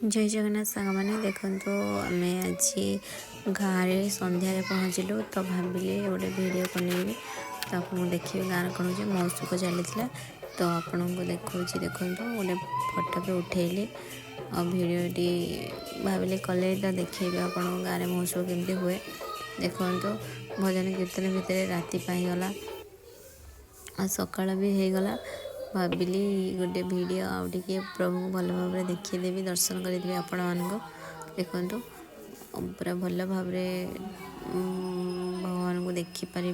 जय जगन्नाथ सांग मैंने देखो आम आज गाँव में संध्यारे पहुँचलु तो भाविली गोटे वीडियो बनेबी तो आप देखिए गाँव कौन हो महोत्सव चली तो आपन को देखा देखो गोटे फोटो भी उठेली और भिडटी भाविली कले तो देखेबी आप गाँव में महोत्सव केमती हुए देखो भजन कीर्तन भितर राति पाईगला और सकाळ भी होगला भाविली गोटे वीडियो आउ टे प्रभु को भल भाव देखीदेवी दर्शन करेंगे आपण मानक देखु पूरा भल भाव भगवान को देखिपारे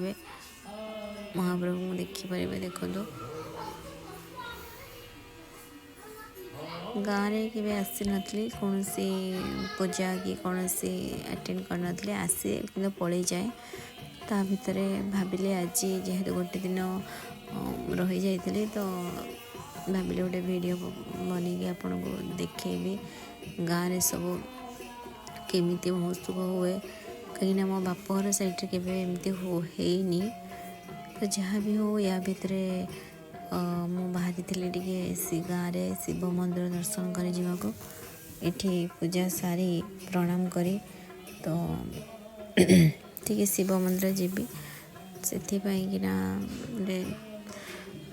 महाप्रभु को देखिपारे देखु गाँव में केवे आसी नी कौन पूजा कि कौन अटेंड कर आसी कि पलि जाए ता भितर भाविले आज जेहेतु गोटे दिन रही जाइए तो भाविले गोटे वीडियो बन आपन को देखेबी गाँव में सब केमिति महोत्सव हुए कहीं मो बापघर साइड केवे एमती होनी तो जहाँ भी हो या भितर मु बाहरी टे गाँव में शिव मंदिर दर्शन कर जावाक ये पूजा सारी प्रणाम करी तो टे शिव मंदिर जीवी से गोटे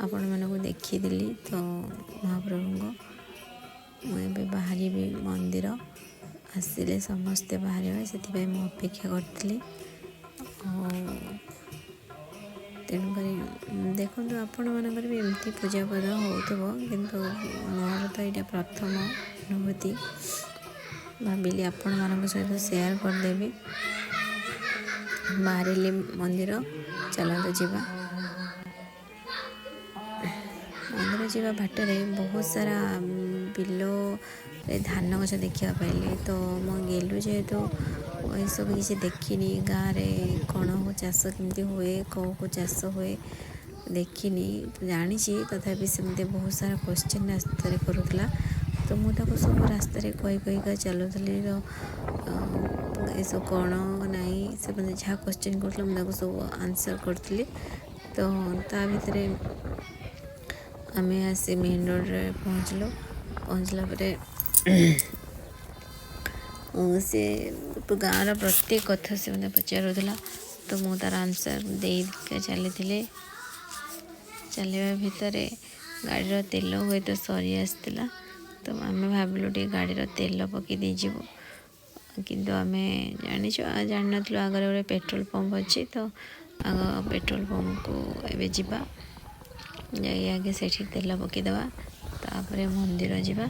आपण मानक देखीदेली तो महाप्रभु को मुझे बाहर मंदिर आसिले समस्ते बाहर से मुझे अपेक्षा करी तेणुक देखो आपण मानक भी एमती पूजा पद हो किंतु मोर तो ये प्रथम अनुभूति भाविली आपण मान सहित सेयार करदेवी बाहर मंदिर चलते जावा मंदिर जावा बाटर बहुत सारा बिलो धान गछ देखा पाइली तो गेलु जेहेतु ये सब किसी देखनी गाँव में कौन हो चाष केमती हुए कौ चाष हुए देखनी जानी तथापि सेमती बहुत सारा क्वेश्चन रास्तार करूला तो मुझे सब रास्तार कही चलुली तो ये सब कौन ना से मतलब जहाँ क्वेश्चन कर मुझे सब आंसर करी तो ता भितर आम आसी मेन रोड रे पहुँचला से गाँव प्रत्येक कथा से मतलब पचारूला तो मु तार आंसर दे चली चलवा भितर गाड़ी तेल हुए तो सरी आसला तो आम भाविलु टे गाड़ी तेल पकई देजु किंतु आम जानी जान नु आगे गोटे पेट्रोल पंप अच्छी तो आग पेट्रोल पंप को एवं जावा आगे से तेल पकईदे तापर मंदिर जावा